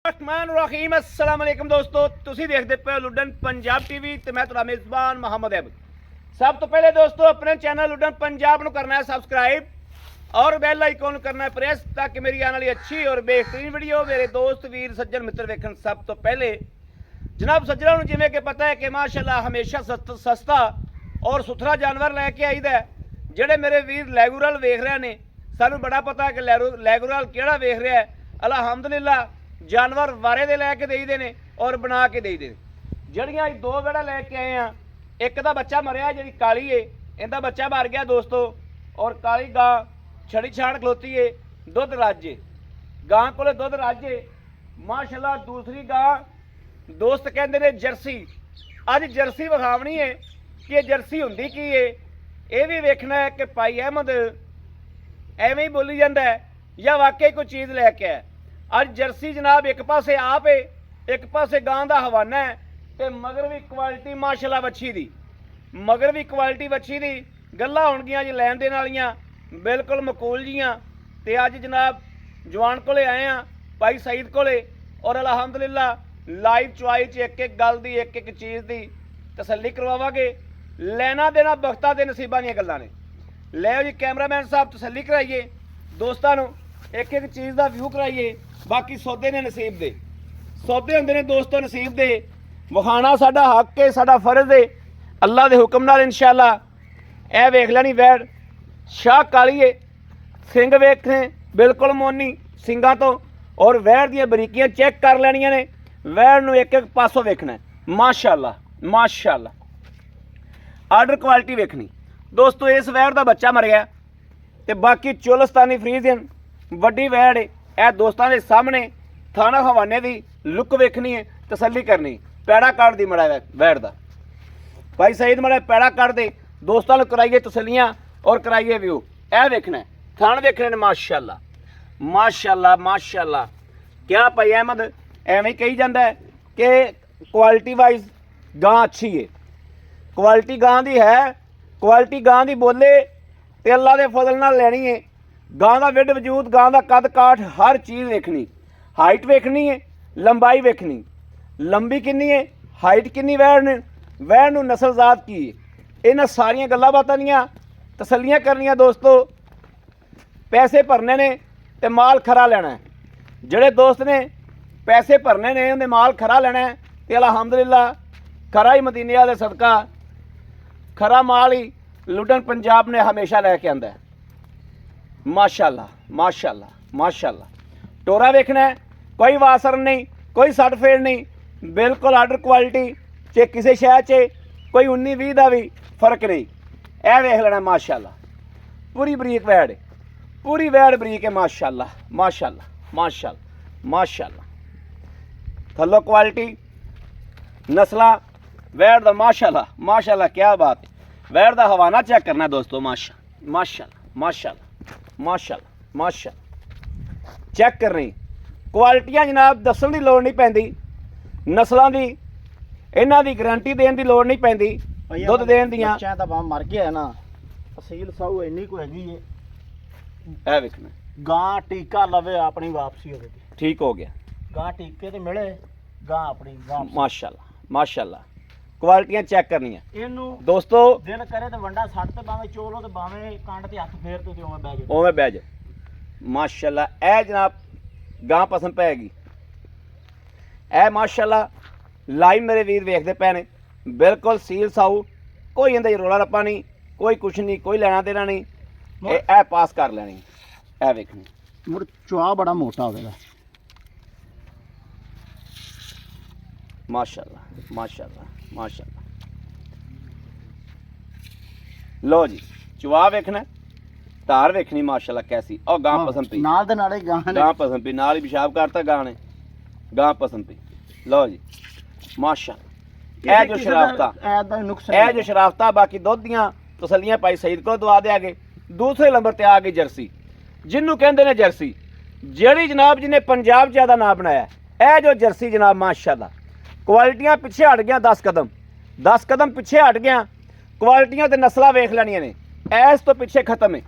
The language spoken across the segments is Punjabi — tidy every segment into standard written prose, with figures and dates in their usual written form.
रहीम अस्सलाम वालेकुम दोस्तों, तुसी देखते पे हो लुडन पंजाब टीवी ते मैं तुहाडा मेज़बान मोहम्मद अहमद। सब तो पहले दोस्तों अपने चैनल लुडन पंजाब नूं करना है सब्सक्राइब और बैल आइकॉन करना है प्रेस ताकि मेरी आने वाली अच्छी और बेहतरीन वीडियो मेरे दोस्त वीर सज्जन मित्र वेखन। सब तो पहले जनाब सज्जनों नूं जिवें कि पता है कि माशाअल्लाह हमेशा सस्ता और सुथरा जानवर लैके आईदा है। ਜਿਹੜੇ मेरे वीर लैगूरल वेख रहे ने सानू बड़ा पता है कि लैगूरल किहड़ा वेख रहा है। अलहमदुलिल्लाह जानवर वारे दे लैके देईदे ने और बना के देईदे ने। जड़ियां दो वेड़ा लैके आए हैं, एक दा बच्चा मरिया जी काली है, इहदा बच्चा मर गया दोस्तों, और काली गां छड़ी छाड़ खलोती है, दुध राजे गां कोले दुध राजे माशाअल्लाह। दूसरी गां दोस्त कहते ने जर्सी। अज जर्सी विखावनी है कि जर्सी हुंदी की है, यह भी वेखना है कि भाई अहमद एवें ही बोली जाता है या वाकई कोई चीज़ लैके आया। अज जर्सी जनाब एक पासे आप है, एक पासे गां का हवाना है, तो मगर भी क्वालिटी माशाअल्लाह वच्छी दी, मगर भी क्वालिटी वच्छी दी गल्लां होणगियां जी लैन देन वालियां बिल्कुल मकूल जियां। ते अज जनाब जवान कोले आए हैं भाई सईद कोले, और अलहमदुलिल्लाह लाइव चुआई च एक एक गल दी एक एक चीज़ की तसल्ली करवावांगे। लेना देना बख्ता दे नसीबां दीयां गल्लां ने। लै जी कैमरामैन साहब तसल्ली कराइए दोस्तां नूं, एक एक चीज़ का व्यू कराइए। बाकी सौदे ने नसीब दे, सौदे हुंदे ने दोस्तों नसीब दे। विखाना साडा हक है, साडा फर्ज है। अल्लाह दे हुक्म नाल इंशाअल्लाह ए वेख लैनी वैड़ शाह काली है, सिंग वेखे बिल्कुल मोनी सिंगां तो, और वैड़ दियां बरीकियां चैक कर लैनियां ने। वैड़ नूं एक एक पासों वेखना है माशाअल्लाह माशाअल्लाह। आर्डर क्वालिटी वेखनी दोस्तों। इस वैड़ का बच्चा मर गया, तो बाकी चोलस्तानी फ्रीजियन वड्डी वैड़ है। यह दोस्तों के सामने थाना हवाने की लुक वेखनी है, तसल्ली करनी। पैड़ा काट दी मड़ा वैड़ का भाई सईद मड़ा पैड़ा काट दे, दोस्तों कराइए तसलियाँ और कराइए व्यू। यह वेखना है, थान वेखने ने माशाअल्लाह माशाअल्लाह माशाअल्लाह। क्या भाई अहमद एवें कही जाता है कि क्वालिटी वाइज गां अच्छी है, क्वालिटी गां दी है, क्वालिटी गां दी बोले तो अल्लाह के फजल नाल लैनी है। गां का विड वजूद, गां का कद काठ, हर चीज़ वेखनी। हाइट वेखनी है, लंबाई वेखनी, लंबी किन्नी है, हाइट किन्नी वैड़ ने, वैड़ नूं नस्लजात की है। इन्हां सारियां गल्लां बातां दियां तसल्लियां करनियां दोस्तों। पैसे भरने ने तो माल खरा लेना है। जिहड़े दोस्त ने पैसे भरने ने उन्हें माल खरा लेना है, तो अलहमदुलिल्लाह खरा ही मदीने वाले सदका खरा माल ही लुडन पंजाब ने हमेशा लैके आंदा है माशाअल्लाह माशाअल्लाह माशाअल्लाह। टोरा वेखना है, कोई वासर नहीं, कोई सट फेड़ नहीं, बिल्कुल आर्डर क्वालिटी चे किसी शहर च कोई 19-20 का भी फर्क नहीं। यह वेख लेना माशाअल्लाह। पूरी बरीक वैड़ है, पूरी वैड़ बरीक है माशाअल्लाह माशाअल्लाह माशाअल्लाह माशाअल्लाह। थल्लो क्वालिटी नस्लां वैड़ दा माशाअल्लाह माशाअल्लाह। क्या बात है, वैड़ दा हवाना चेक करना दोस्तों माशाअल्लाह माशाअल्लाह माशाअल्लाह माशाअल्लाह माशाअल्लाह। चेक करनी क्वालिटियां जनाब दसन की लोड़ नहीं पैंदी, नस्लों की इन्हां दी गारंटी देने की लोड़ नहीं पैंदी। दुध देण दियां बच्चा तां मर गया है ना, असील साहू इन्नी को हैगी है। ए वेखना गां टीका लवे अपनी वापसी होगी, ठीक हो गया। गां टीके ते मिले गां अपनी वापसी माशाअल्लाह माशाअल्लाह। क्वालिटियां चेक करनियां इनू दोस्तों। दिल करे तो वंडा सट ते बावें चोलो ते बावें कंड ते हथ फेर ते उवें बह जाओ, उवें बह जाओ माशाअल्लाह। ए जनाब गां पसंद पैगी, ए माशाअल्लाह लाइव मेरे वीर वेखते पे ने, बिल्कुल सील साऊ, कोई इंदे रोला रप्पा नहीं, कोई कुछ नहीं, कोई लेना देना नहीं। ए पास कर लैनी, ए वेखनी मुड़ चुआ बड़ा मोटा होवेगा माशाअल्लाह माशाअल्लाह माशाअल्लाह। लो जी चुआ वेखना, धार वेखनी माशाअल्लाह कैसी। और गां पसंद पी नाल दे नाले गां ने गां पसंद पी, नाल ही पेशाब करता गां ने, गां पसंद पी। लो जी माशाअल्लाह। ए जो शराफता, ए जो शराफता बाकी दुध दियां तसलियां भाई सईद को दवा देंगे। दूसरे नंबर ते आ गई जर्सी, जिन्नू कहंदे ने जर्सी, जेड़ी जनाब जिन्हें पंजाब ज़्यादा ना बनाया। ए जो जर्सी जनाब माशाअल्लाह क्वालिटियां पिछे हट गया 10 कदम पिछे हट गया। क्वालिटियां ते नस्लां वेख लैनियां ने। ऐस तो पिछे खत्म है,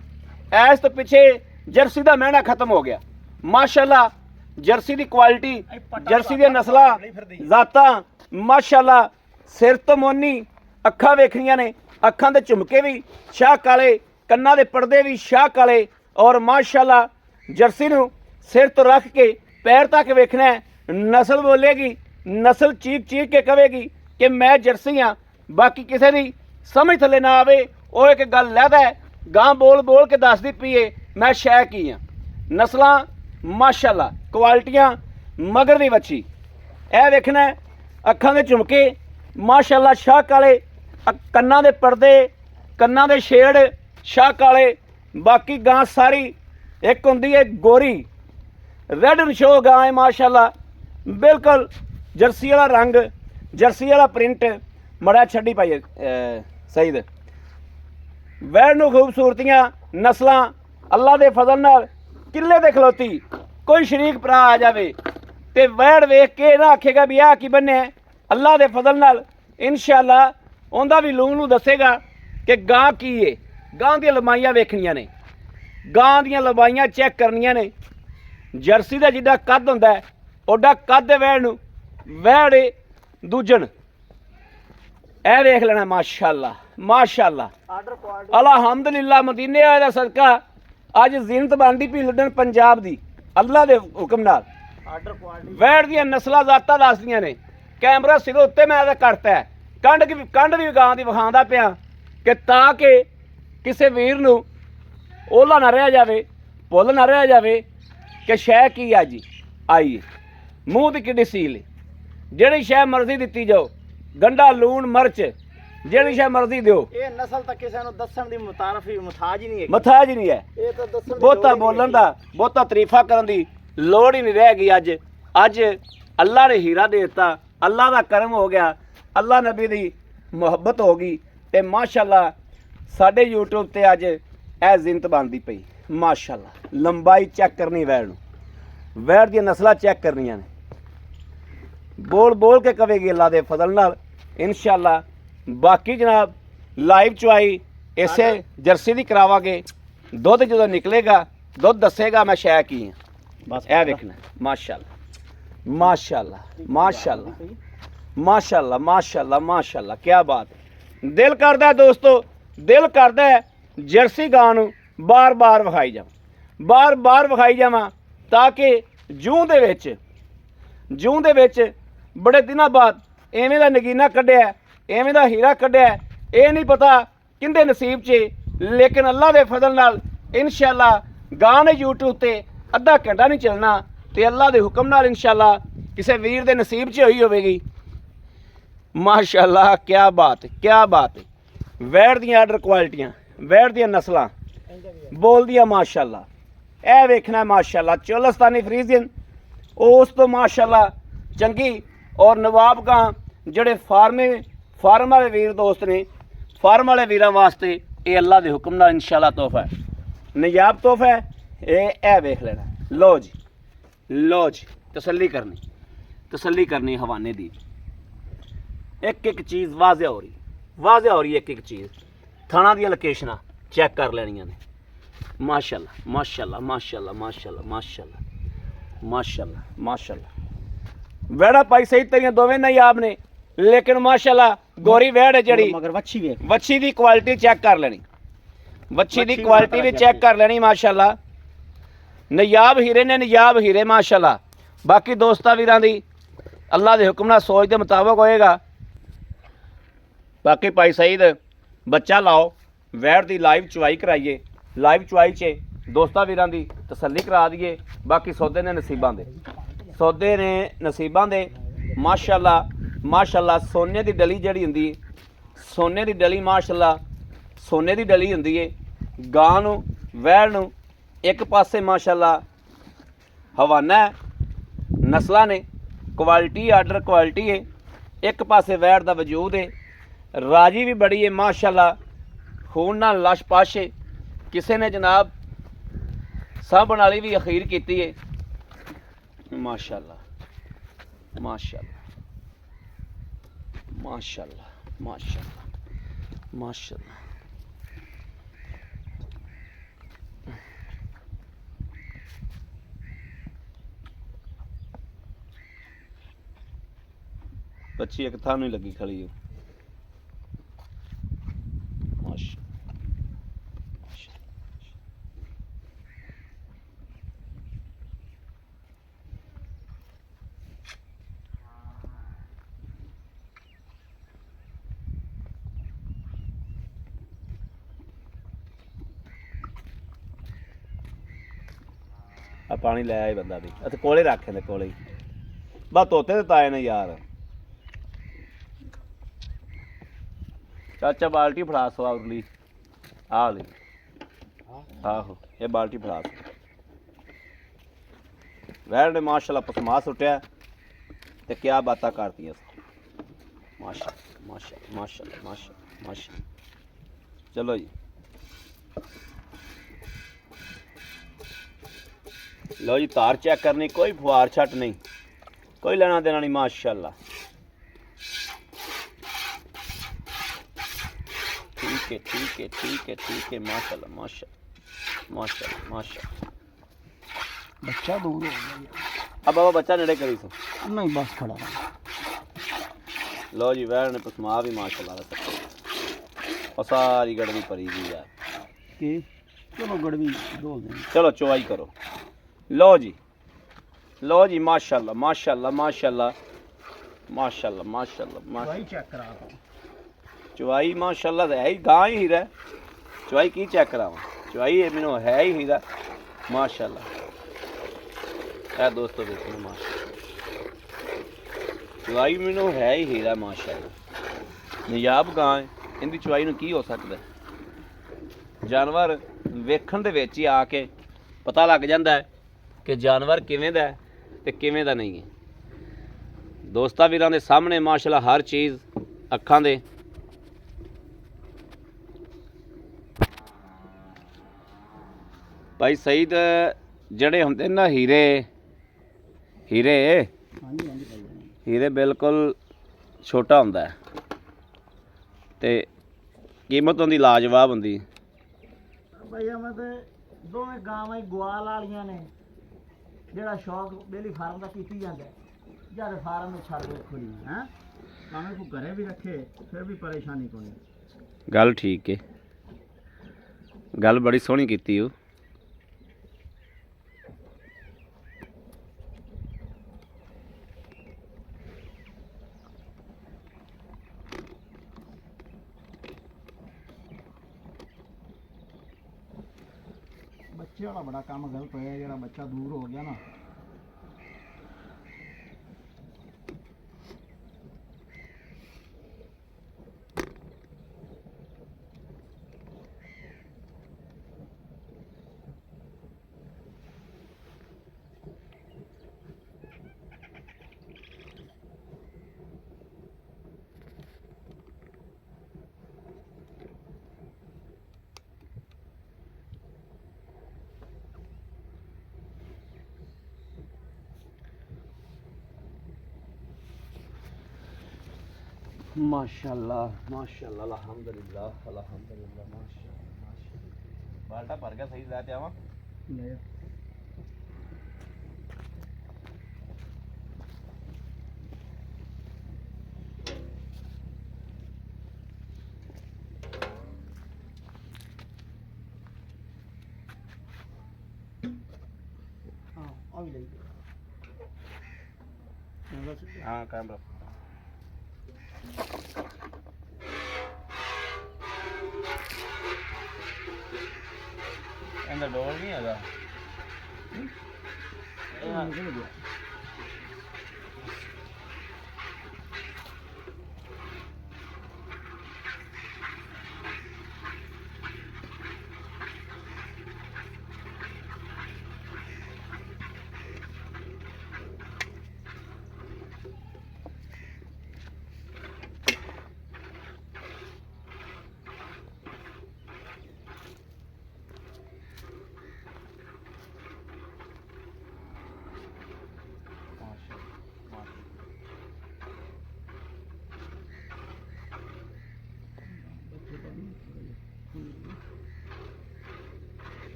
ऐस तो पिछे जर्सी का महना खत्म हो गया माशाअल्लाह। ਜਰਸੀ ਦੀ ਕੁਆਲਿਟੀ, ਜਰਸੀ ਦੀਆਂ ਨਸਲਾਂ, ਜ਼ਾਤਾਂ ਮਾਸ਼ਾਅੱਲਾ। ਸਿਰ ਤੋਂ ਮੋਨੀ, ਅੱਖਾਂ ਵੇਖਣੀਆਂ ਨੇ, ਅੱਖਾਂ ਦੇ ਝੁਮਕੇ ਵੀ ਸ਼ਾਹ ਕਾਲੇ, ਕੰਨਾਂ ਦੇ ਪਰਦੇ ਵੀ ਸ਼ਾਹ ਕਾਲੇ। ਔਰ ਮਾਸ਼ਾਅੱਲਾ ਜਰਸੀ ਨੂੰ ਸਿਰ ਤੋਂ ਰੱਖ ਕੇ ਪੈਰ ਤੱਕ ਵੇਖਣਾ ਹੈ। ਨਸਲ ਬੋਲੇਗੀ, ਨਸਲ ਚੀਕ ਚੀਕ ਕੇ ਕਹੇਗੀ ਕਿ ਮੈਂ ਜਰਸੀ ਹਾਂ। ਬਾਕੀ ਕਿਸੇ ਦੀ ਸਮਝ ਥੱਲੇ ਨਾ ਆਵੇ, ਉਹ ਇੱਕ ਗੱਲ ਲਹਿਦਾ ਹੈ, ਗਾਂ ਬੋਲ ਬੋਲ ਕੇ ਦੱਸਦੀ ਪਈਏ ਮੈਂ ਸ਼ੈ ਕੀ ਹਾਂ। ਨਸਲਾਂ ਮਾਸ਼ਾਅੱਲਾ, ਕੁਆਲਿਟੀਆਂ, ਮਗਰ ਦੀ ਵੱਛੀ ਇਹ ਵੇਖਣਾ ਹੈ। ਅੱਖਾਂ ਦੇ ਝੁਮਕੇ ਮਾਸ਼ਾਅੱਲਾ ਸ਼ਾਹ ਕਾਲੇ, ਕੰਨਾਂ ਦੇ ਪਰਦੇ, ਕੰਨਾਂ ਦੇ ਸ਼ੇਡ ਸ਼ਾਹ ਕਾਲੇ। ਬਾਕੀ ਗਾਂ ਸਾਰੀ ਇੱਕ ਹੁੰਦੀ ਹੈ ਗੋਰੀ, ਰੈਡ ਨਸ਼ੋ ਗਾਂ ਹੈ ਮਾਸ਼ਾਅੱਲਾ, ਬਿਲਕੁਲ ਜਰਸੀ ਵਾਲਾ ਰੰਗ, ਜਰਸੀ ਵਾਲਾ ਪ੍ਰਿੰਟ। ਮੜਾ ਛੱਡੀ ਪਾਈਏ ਸਈਦ ਵੈੜ ਨੂੰ ਖੂਬਸੂਰਤੀਆਂ, ਨਸਲਾਂ ਅੱਲਾ ਦੇ ਫਜ਼ਲ ਨਾਲ ਕਿੱਲੇ ਦੇ ਖਲੋਤੀ। ਕੋਈ ਸ਼ਰੀਕ ਭਰਾ ਆ ਜਾਵੇ ਤੇ ਵੈੜ ਵੇਖ ਕੇ ਨਾ ਆਖੇਗਾ ਵੀ ਆਹ ਕੀ ਬੰਨਿਆ। ਅੱਲਾ ਦੇ ਫਜ਼ਲ ਨਾਲ ਇਨਸ਼ਾਅੱਲਾ ਉਹਦਾ ਵੀ ਲੂਣ ਨੂੰ ਦੱਸੇਗਾ ਕਿ ਗਾਂ ਕੀ ਏ। ਗਾਂ ਦੀਆਂ ਲੰਬਾਈਆਂ ਵੇਖਣੀਆਂ ਨੇ, ਗਾਂ ਦੀਆਂ ਲੰਬਾਈਆਂ ਚੈੱਕ ਕਰਨੀਆਂ ਨੇ। ਜਰਸੀ ਦਾ ਜਿੱਡਾ ਕੱਦ ਹੁੰਦਾ ਹੈ ਓਡਾ ਕੱਦ ਵੈੜ ਨੂੰ, ਵੈੜ ਦੂਜਣ ਇਹ ਵੇਖ ਲੈਣਾ ਮਾਸ਼ਾਅੱਲਾ ਮਾਸ਼ਾਅੱਲਾ। ਆਰਡਰ ਕੁਆਲਿਟੀ ਅਲਹਮਦੁਲਿਲਾ ਮਦੀਨੇ ਵਾਲੇ ਦਾ ਸਦਕਾ ਅੱਜ ਜ਼ਿੰਨਤ ਬਣਦੀ ਪਈ ਲੁੱਡਨ ਪੰਜਾਬ ਦੀ ਅੱਲਾ ਦੇ ਹੁਕਮ ਨਾਲ। ਆਰਡਰ ਕੁਆਲਿਟੀ ਵੈੜ ਦੀਆਂ ਨਸਲਾਂ ਜ਼ਾਤਾਂ ਦੱਸਦੀਆਂ ਨੇ। ਕੈਮਰਾ ਸਿਰੋਂ ਉੱਤੇ ਮੈਂ ਇਹਦਾ ਕਰਤਾ ਹੈ। ਕੰਡ ਵੀ ਗਾਂ ਦੀ ਵਿਖਾਉਂਦਾ ਪਿਆ ਕਿ ਤਾਂ ਕਿ ਕਿਸੇ ਵੀਰ ਨੂੰ ਓਲਾ ਨਾ ਰਹਿ ਜਾਵੇ, ਭੁੱਲ ਨਾ ਰਹਿ ਜਾਵੇ ਕਿ ਸ਼ੈ ਕੀ ਆ ਜੀ ਆਈ। ਮੂੰਹ ਦੀ ਕਿੱਡੀ ਸੀਲ ਹੈ, ਜਿਹੜੀ ਸ਼ੈ ਮਰਜ਼ੀ ਦਿੱਤੀ ਜਾਓ, ਗੰਡਾ ਲੂਣ ਮਿਰਚ ਜਿਹੜੀ ਸ਼ੈ ਮਰਜ਼ੀ ਦਿਓ। ਇਹ ਨਸਲ ਤਾਂ ਕਿਸੇ ਨੂੰ ਦੱਸਣ ਦੀ ਮੁਤਾਜ ਹੀ ਨਹੀਂ ਹੈ। ਮਥਾਜ ਨਹੀਂ ਹੈ। ਇਹ ਤਾਂ ਦੱਸਣ ਦੀ ਬਹੁਤਾ ਲੋੜ ਹੀ ਬੋਲਣ ਨਹੀਂ ਦਾ, ਬਹੁਤਾ ਤਾਰੀਫਾਂ ਕਰਨ ਦੀ ਲੋੜ ਹੀ ਨਹੀਂ ਰਹਿ ਗਈ। ਅੱਜ ਅੱਲਾ ਨੇ ਹੀਰਾ ਦੇ ਦਿੱਤਾ, ਅੱਲਾ ਦਾ ਕਰਮ ਹੋ ਗਿਆ, ਅੱਲਾ ਨਬੀ ਦੀ ਮੁਹੱਬਤ ਹੋ ਗਈ ਤੇ ਮਾਸ਼ਾਅੱਲਾ ਸਾਡੇ YouTube ਤੇ ਅੱਜ ਇਹ ਜ਼ਿੰਨਤ ਬਣਦੀ ਪਈ ਮਾਸ਼ਾਅੱਲਾ। ਲੰਬਾਈ ਚੈੱਕ ਕਰਨੀ ਵੈੜ ਨੂੰ, ਵੈੜ ਦੀਆਂ ਨਸਲਾਂ ਚੈੱਕ ਕਰਨੀਆਂ ਨੇ। ਬੋਲ ਬੋਲ ਕੇ ਕਵੇਗੀ ਅੱਲਾ ਦੇ ਫਜ਼ਲ ਨਾਲ ਇਨਸ਼ਾਅੱਲਾ। ਬਾਕੀ ਜਨਾਬ ਲਾਈਵ ਚੁਆਈ ਇਸੇ ਜਰਸੀ ਦੀ ਕਰਾਵਾਂਗੇ। ਦੁੱਧ ਜਦੋਂ ਨਿਕਲੇਗਾ ਦੁੱਧ ਦੱਸੇਗਾ ਮੈਂ ਸ਼ੈ ਕੀ ਹਾਂ। ਬਸ ਇਹ ਵੇਖਣਾ ਮਾਸ਼ਾਅੱਲਾ ਮਾਸ਼ਾਅੱਲਾ ਮਾਸ਼ਾਅੱਲਾ ਮਾਸ਼ਾਅੱਲਾ ਮਾਸ਼ਾਅੱਲਾ ਮਾਸ਼ਾਅੱਲਾ। ਕੀ ਬਾਤ ਹੈ। ਦਿਲ ਕਰਦਾ ਹੈ ਦੋਸਤੋ, ਦਿਲ ਕਰਦਾ ਹੈ ਜਰਸੀ ਗਾਂ ਨੂੰ ਬਾਰ-ਬਾਰ ਵਿਖਾਈ ਜਾਵਾਂ, ਬਾਰ-ਬਾਰ ਵਿਖਾਈ ਜਾਵਾਂ ਤਾਂ ਕਿ ਜੂੰ ਦੇ ਵਿੱਚ ਬੜੇ ਦਿਨਾਂ ਬਾਅਦ ਐਵੇਂ ਦਾ ਨਗੀਨਾ ਕੱਢਿਆ, ਐਵੇਂ ਦਾ ਹੀਰਾ ਕੱਢਿਆ। ਇਹ ਨਹੀਂ ਪਤਾ ਕਿੰਦੇ ਨਸੀਬ 'ਚ, ਲੇਕਿਨ ਅੱਲਾ ਦੇ ਫਜ਼ਲ ਨਾਲ ਇਨਸ਼ਾਅੱਲਾ ਗਾਂ ਨੇ YouTube ਤੇ ਅੱਧਾ ਘੰਟਾ ਨਹੀਂ ਚੱਲਣਾ ਤੇ ਅੱਲਾ ਦੇ ਹੁਕਮ ਨਾਲ ਇਨਸ਼ਾਅੱਲਾ ਕਿਸੇ ਵੀਰ ਦੇ ਨਸੀਬ 'ਚ ਹੋਈ ਹੋਵੇਗੀ ਮਾਸ਼ਾਅੱਲਾ। ਕੀ ਬਾਤ ਹੈ, ਕੀ ਬਾਤ ਹੈ। ਵੈੜ ਦੀਆਂ ਆਰਡਰ ਕੁਆਲਿਟੀਆਂ, ਵੈੜ ਦੀਆਂ ਨਸਲਾਂ ਬੋਲਦੀਆਂ ਮਾਸ਼ਾਅੱਲਾ। ਇਹ ਵੇਖਣਾ ਮਾਸ਼ਾਅੱਲਾ ਚੋਲਸਤਾਨੀ ਫਰੀਜ਼ੀਅਨ ਉਸ ਤੋਂ ਮਾਸ਼ਾਅੱਲਾ ਚੰਗੀ। ਔਰ ਨਵਾਬ ਗਾਂ ਜਿਹੜੇ ਫਾਰਮ ਵਾਲੇ ਵੀਰ ਦੋਸਤ ਨੇ, ਫਾਰਮ ਵਾਲੇ ਵੀਰਾਂ ਵਾਸਤੇ ਇਹ ਅੱਲਾ ਦੇ ਹੁਕਮ ਨਾਲ ਇਨਸ਼ਾਅੱਲਾ ਤੋਹਫਾ ਹੈ, ਨਜਾਬ ਤੋਹਫਾ ਹੈ। ਇਹ ਵੇਖ ਲੈਣਾ। ਲਓ ਜੀ ਤਸੱਲੀ ਕਰਨੀ ਹਵਾਨੇ ਦੀ। ਇੱਕ ਇੱਕ ਚੀਜ਼ ਵਾਜ਼ਿਹ ਹੋ ਰਹੀ ਇੱਕ ਇੱਕ ਚੀਜ਼। ਥਾਣਾ ਦੀਆਂ ਲੋਕੇਸ਼ਨਾਂ ਚੈੱਕ ਕਰ ਲੈਣੀਆਂ ਨੇ ਮਾਸ਼ਾਅੱਲਾ ਮਾਸ਼ਾਅੱਲਾ ਮਾਸ਼ਾਅੱਲਾ ਮਾਸ਼ਾਅੱਲਾ ਮਾਸ਼ਾਅੱਲਾ ਮਾਸ਼ਾਅੱਲਾ ਮਾਸ਼ਾਅੱਲਾ। ਵੈੜਾ ਪਾਈ ਸਹੀ ਤੇਰੀਆਂ ਦੋਵੇਂ ਨਾਯਾਬ ਨੇ, ਲੇਕਿਨ ਮਾਸ਼ਾਅੱਲਾ ਗੋਰੀ ਵੈੜ ਹੈ ਜਿਹੜੀ ਮਗਰ ਵੱਛੀ ਵੇਖ, ਵੱਛੀ ਦੀ ਕੁਆਲਿਟੀ ਚੈੱਕ ਕਰ ਲੈਣੀ, ਵੱਛੀ ਦੀ ਕੁਆਲਿਟੀ ਵੀ ਚੈੱਕ ਕਰ ਲੈਣੀ ਮਾਸ਼ਾਅੱਲਾ। ਨਯਾਬ ਹੀਰੇ ਨੇ, ਨਯਾਬ ਹੀਰੇ ਮਾਸ਼ਾਅੱਲਾ। ਬਾਕੀ ਦੋਸਤਾਂ ਵੀਰਾਂ ਦੀ ਅੱਲਾ ਦੇ ਹੁਕਮ ਨਾਲ ਸੋਚ ਦੇ ਮੁਤਾਬਕ ਹੋਏਗਾ। ਬਾਕੀ ਭਾਈ ਸਈਦ ਬੱਚਾ ਲਾਓ, ਵੈੜ ਦੀ ਲਾਈਵ ਚੁਆਈ ਕਰਾਈਏ, ਲਾਈਵ ਚੁਆਈ 'ਚ ਦੋਸਤਾਂ ਵੀਰਾਂ ਦੀ ਤਸੱਲੀ ਕਰਾ ਦਈਏ। ਬਾਕੀ ਸੌਦੇ ਨੇ ਨਸੀਬਾਂ ਦੇ ਮਾਸ਼ਾਅੱਲਾ ਮਾਸ਼ਾਅੱਲਾ। ਸੋਨੇ ਦੀ ਡਲੀ ਜਿਹੜੀ ਹੁੰਦੀ, ਸੋਨੇ ਦੀ ਡਲੀ ਮਾਸ਼ਾਅੱਲਾ, ਸੋਨੇ ਦੀ ਡਲੀ ਹੁੰਦੀ ਏ। ਗਾਂ ਨੂੰ ਵੈੜ ਨੂੰ ਇੱਕ ਪਾਸੇ ਮਾਸ਼ਾਅੱਲਾ ਹਵਾਨਾ ਨਸਲਾਂ ਨੇ, ਕੁਆਲਿਟੀ ਆਰਡਰ ਕੁਆਲਿਟੀ ਏ। ਇੱਕ ਪਾਸੇ ਵੈੜ ਦਾ ਵਜੂਦ ਏ, ਰਾਜੀ ਵੀ ਬੜੀ ਏ ਮਾਸ਼ਾਅੱਲਾ। ਖੂਨ ਨਾਲ ਲਸ਼ ਪਾਸ਼ੇ ਕਿਸੇ ਨੇ ਜਨਾਬ ਸਾਂਭਣ ਵਾਲੀ ਵੀ ਅਖੀਰ ਕੀਤੀ ਏ ਮਾਸ਼ਾਅੱਲਾ ਮਾਸ਼ਾਅੱਲਾ ਮਾਸ਼ਾਅੱਲਾ ਮਾਸ਼ਾਅੱਲਾ ਮਾਸ਼ਾਅੱਲਾ। ਬੱਚੀ ਇੱਕ ਥਾਂ ਨੂੰ ਹੀ ਲੱਗੀ ਖਲੀ ਉਹ ਮਾਸ਼ਾ ਆ ਪਾਣੀ ਲੈ ਆਏ ਬੰਦਾ ਵੀ ਇੱਥੇ ਕੋਲੇ ਰੱਖ ਇਹਦੇ ਕੋਲੇ ਹੀ ਬਸ ਤੋਤੇ ਤੇ ਤਾਏ ਨੇ ਯਾਰ ਚਾਚਾ ਬਾਲਟੀ ਫੜਾ ਸਵਾ ਉਰਲੀ ਆ ਲੈ ਆਹੋ ਇਹ ਬਾਲਟੀ ਫੜਾ ਵੈਰ ਨੇ ਮਾਸ਼ਾਅੱਲਾ ਪਸਮਾ ਸੁੱਟਿਆ ਤੇ ਕਿਆ ਬਾਤਾਂ ਕਰਤੀਆਂ ਮਾਸ਼ਾ ਮਾਸ਼ਾ ਮਾਸ਼ਾ ਮਾਸ਼ਾ ਮਾਸ਼ਾ ਚਲੋ ਜੀ लो जी तार चेक करनी कोई फुहार छट नहीं कोई लेना देना नहीं माशाल्लाह ठीक है ठीक है ठीक है ठीक है माशाल्लाह माशाल्लाह माशाल्लाह माशाल्लाह बच्चा दूर हो गया अब बाबा बच्चा नेड़े करी सो नहीं बस खड़ा लो जी वैर ने पसमा भी माशाल्लाह और सारी गड़वी परी हुई यार कि चलो गड़वी डोल देंगे चलो चौवाई करो लो जी माशाल्लाह माशाल्लाह माशाल्लाह माशाल्लाह माशाल्लाह भाई चेक करा दो चवाई माशाल्लाह है ही गां ही हीरा चवाई की चेक करावा चवाई मैनू है ही हीरा माशाल्लाह है दोस्तों देखो माशाल्लाह चवाई मैनू है ही हीरा माशाल्लाह नियाब गां है इनकी चवाई नू की हो सकता है जानवर वेखण दे विच ही आके पता लग जाता है कि जानवर किवें दा है ते किवें दा नहीं है दोस्तां वीरां दे सामने माशाल्लाह हर चीज़ अखां दे भाई सईद जड़े हुंदे ना हीरे हीरे हीरे बिल्कुल छोटा हुंदा है ते कीमत उहदी लाजवाब हुंदी भैया मैं तो दोवें गावां ग्वाल वालियां ने ਜਿਹੜਾ ਸ਼ੌਕ ਬੇਲੀ ਫਾਰਮ ਦਾ ਕੀਤੀ ਜਾਂਦਾ ਜਦ ਫਾਰਮ ਨੂੰ ਛੱਡ ਦੇ ਖੁੱਲੀ ਹੈ ਭਾਵੇਂ ਕੋ ਘਰੇ ਵੀ ਰੱਖੇ ਫਿਰ ਵੀ ਪਰੇਸ਼ਾਨੀ ਕੋਈ ਗੱਲ ਠੀਕ ਹੈ ਗੱਲ ਬੜੀ ਸੋਹਣੀ ਕੀਤੀ ਉਹ ਬੱਚੇ ਵਾਲਾ ਬੜਾ ਕੰਮ ਗਲਤ ਹੋਇਆ ਜਿਹੜਾ ਬੱਚਾ ਦੂਰ ਹੋ ਗਿਆ ਨਾ माशाल्लाह माशाल्लाह अल्हम्दुलिल्लाह अल्हम्दुलिल्लाह माशाल्लाह माशाल्लाह बाल्टा भर गया सही लेते आवा ले हाँ अभी ले हाँ कैमरा अंदर डोर नहीं है निकल गया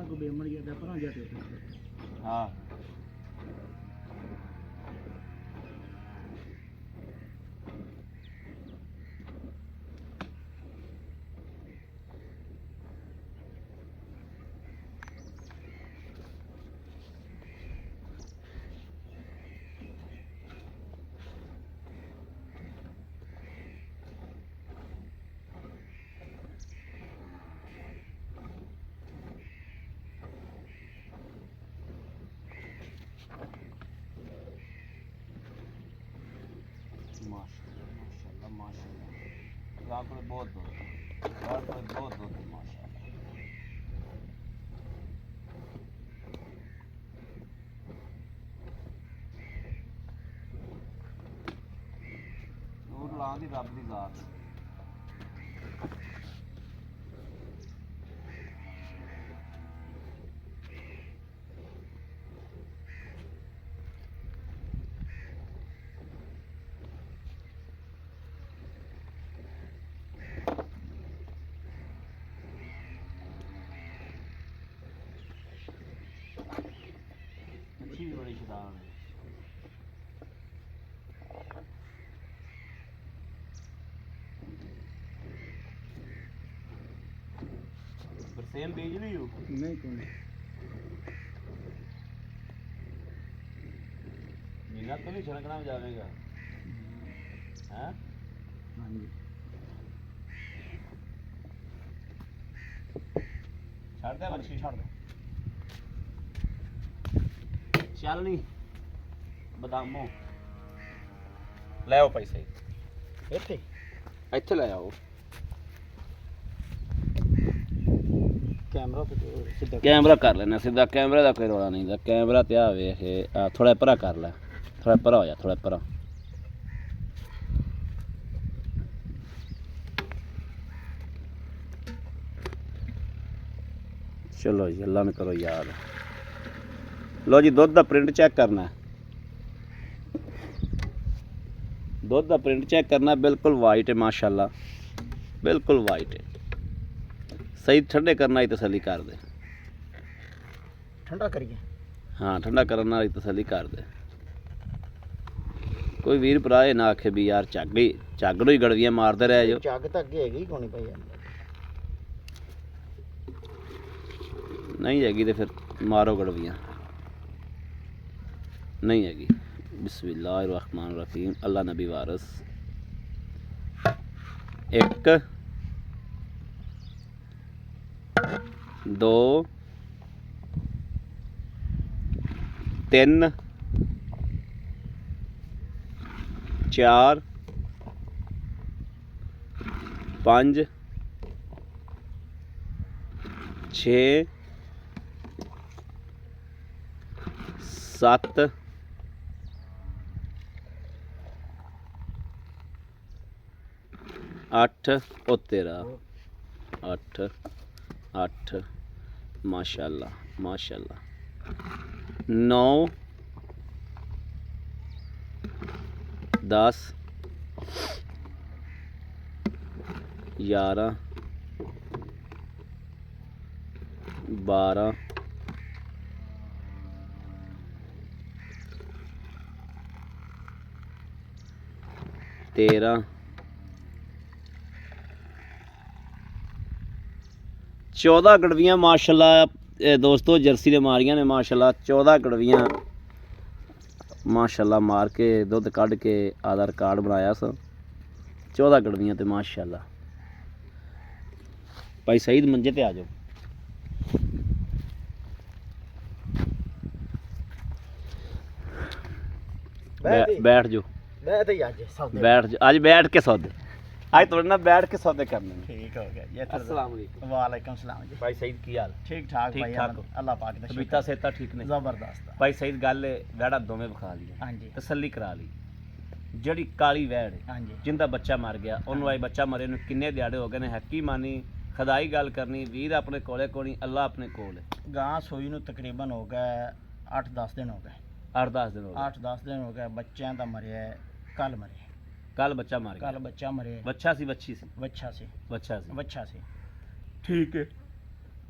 ਕੋ ਬੇਮਣ ਗਿਆ ਪਰਾਂ ਜਾ ਤੇ ਹਾਂ माशाल्लाह माशाल्लाह रात में बहुत दूध माशाल्लाह दूध ला दी रब दी जात अच्छी भी बड़ी शराब है सेम बिजली हो नहीं कौन मीना तो नहीं छिड़कना में जाएगा हैं हाँ जी छाड़ दे मच्छी छाड़ दे ਚੱਲ ਨਹੀਂ ਬਦਾਮੋ ਲੈ ਆਓ ਪੈਸੇ ਇੱਥੇ ਲੈ ਆਓ ਕੈਮਰਾ ਤੇ ਸਿੱਧਾ ਕੈਮਰਾ ਕਰ ਲੈਣਾ ਸਿੱਧਾ ਕੈਮਰੇ ਦਾ ਕੋਈ ਰੌਲਾ ਨਹੀਂ ਦਾ ਕੈਮਰਾ ਤੇ ਆ ਵੇਖ ਆ ਥੋੜਾ ਪਰਾ ਕਰ ਲੈ ਥੋੜਾ ਪਰਾ ਹੋ ਜਾ ਥੋੜਾ ਪਰਾ ਚਲੋ ਜੀ ਅੱਲਾ ਨੇ ਕਰੋ ਯਾਦ ਲੋ ਜੀ ਦੁੱਧ ਦਾ ਪ੍ਰਿੰਟ ਚੈੱਕ ਕਰਨਾ ਦੁੱਧ ਦਾ ਪ੍ਰਿੰਟ ਚੈੱਕ ਕਰਨਾ ਬਿਲਕੁਲ ਵਾਈਟ ਹੈ ਮਾਸ਼ਾਅੱਲਾ ਬਿਲਕੁਲ ਵਾਈਟ ਹੈ ਸਹੀ ਠੰਡੇ ਕਰਨਾ ਹੀ ਤਸੱਲੀ ਕਰ ਦੇ ਠੰਡਾ ਕਰੀਏ ਹਾਂ ਠੰਡਾ ਕਰਨ ਨਾਲ ਹੀ ਤਸੱਲੀ ਕਰ ਦੇ ਕੋਈ ਵੀਰ ਭਰਾ ਇਹ ਨਾ ਆਖੇ ਵੀ ਯਾਰ ਝੱਗ ਨੂੰ ਹੀ ਗੜਵੀਆਂ ਮਾਰਦੇ ਰਹਿ ਜੋ ਝੱਗ ਤਾਂ ਅੱਗੇ ਹੈਗੀ ਕੋਣੀ ਪਈ ਨਹੀਂ ਹੈਗੀ ਤੇ ਫਿਰ ਮਾਰੋ ਗੜਵੀਆਂ नहीं हैगी बिस्मिल्लाहिर्रहमानिर्रहीम अल्लाह नबी वारस एक दो तीन चार पाँच छे सत्त अठ ओ तेरा अठ अठ माशाल्लाह माशाल्लाह नौ 10 11 12 13 14 गड़वियाँ माशाल्लाह दोस्तों जर्सी ने मारियां ने माशाल्लाह 14 गड़वियाँ माशाल्लाह मार के दुध कढ़ के आधा रिकॉर्ड बनाया स 14 गड़वियाँ तो माशाल्लाह भाई सईद मंजे ते आ जाओ बैठ जाओ बैठ जाओ आज बैठ के सौदे आज थोड़े ना बैठ के सौदे करने ठीक हो गया जी अस्सलाम वालेकुम वालेकुम सलाम जी भाई सईद की हाल ठीक ठाक ठीक भाई ठाक अल्लाह पाक दा तबीयत सेहत ठीक ने जबरदस्त भाई सईद गल वैड़ा दोवें विखा लिया हां जी तसल्ली करा ली ਜਿਹੜੀ ਕਾਲੀ ਵੈੜ ਹੈ हां जी ਜਿੰਦਾ ਬੱਚਾ ਮਰ ਗਿਆ ਉਹਨੂੰ ਆਈ ਬੱਚਾ ਮਰੇ ਨੂੰ ਕਿੰਨੇ ਦਿਹਾੜੇ ਹੋ ਗਏ ਨੇ ਹੱਕੀ ਮਾਨੀ ਖੁਦਾਈ ਗੱਲ ਕਰਨੀ ਵੀਰ ਆਪਣੇ ਕੋਲੇ ਕੋਣੀ ਅੱਲਾ ਆਪਣੇ ਕੋਲ ਹੈ ਗਾਂ ਸੂਈ ਨੂੰ ਤਕਰੀਬਨ ਹੋ ਗਏ 8-10 ਦਿਨ ਹੋ ਗਏ 8-10 ਦਿਨ ਹੋ ਗਏ 8-10 ਦਿਨ ਹੋ ਗਏ ਬੱਚਿਆਂ ਦਾ ਮਰਿਆ ਕੱਲ ਮਰਿਆ ਕੱਲ ਬੱਚਾ ਮਰ ਗਿਆ ਕੱਲ ਬੱਚਾ ਮਰਿਆ ਬੱਚਾ ਸੀ ਬੱਚੀ ਸੀ ਬੱਚਾ ਸੀ ਬੱਚਾ ਸੀ ਬੱਚਾ ਸੀ ਠੀਕ ਹੈ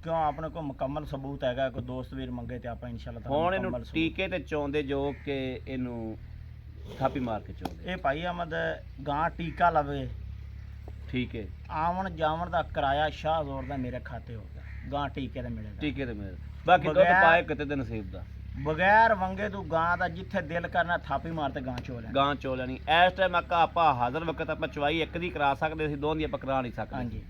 ਕਿਉਂ ਆਪਣੇ ਕੋਲ ਮੁਕੰਮਲ ਸਬੂਤ ਹੈਗਾ, ਕੋਈ ਦੋਸਤ ਵੀਰ ਮੰਗੇ ਤੇ ਆਪਾਂ ਇਨਸ਼ਾਅੱਲਾ ਤਾਲਾ ਹੁਣ ਇਹਨੂੰ ਮੁਕੰਮਲ ਸਬੂਤ। ਟੀਕੇ ਤੇ ਚੋਂਦੇ ਜੋ ਕਿ ਇਹਨੂੰ ਥਾਪੀ ਮਾਰ ਕੇ ਚੋਂਦੇ। ਇਹ ਭਾਈ ਅਹਿਮਦ ਗਾਂ ਟੀਕਾ ਲਵੇ, ਠੀਕ ਹੈ, ਆਵਣ ਜਾਵਣ ਦਾ ਕਿਰਾਇਆ ਸ਼ਾਹ ਜ਼ੋਰ ਦਾ ਮੇਰੇ ਖਾਤੇ ਹੋ ਗਿਆ, ਗਾਂ ਟੀਕੇ ਤੇ ਮਿਲੇਗਾ। ਟੀਕੇ ਤੇ ਮੇਰੇ ਬਾਕੀ ਦੁੱਧ ਬਗੈਰ- ਪਾਏ ਕਿਤੇ ਦੇ ਨਸੀਬ ਦਾ। ਬਗੈਰ ਵੰਗੇ ਤੂੰ ਗਾਂ ਦਾ ਜਿੱਥੇ ਦਿਲ ਕਰਨਾ ਥਾਪੀ ਮਾਰ ਤੇ ਗਾਂ ਚੋ ਲੈ। ਗਾਂ ਚੋ ਲੈਣੀ ਇਸ ਟਾਈਮ ਆਪਾਂ ਹਾਜ਼ਰ ਵਕਤ ਆਪਾਂ ਚਵਾਈ ਇੱਕ ਦੀ ਕਰਾ ਸਕਦੇ ਸੀ, ਦੋ ਦੀ ਆਪਾਂ ਕਰਾ ਨਹੀਂ ਸਕਦੇ। ਹਾਂਜੀ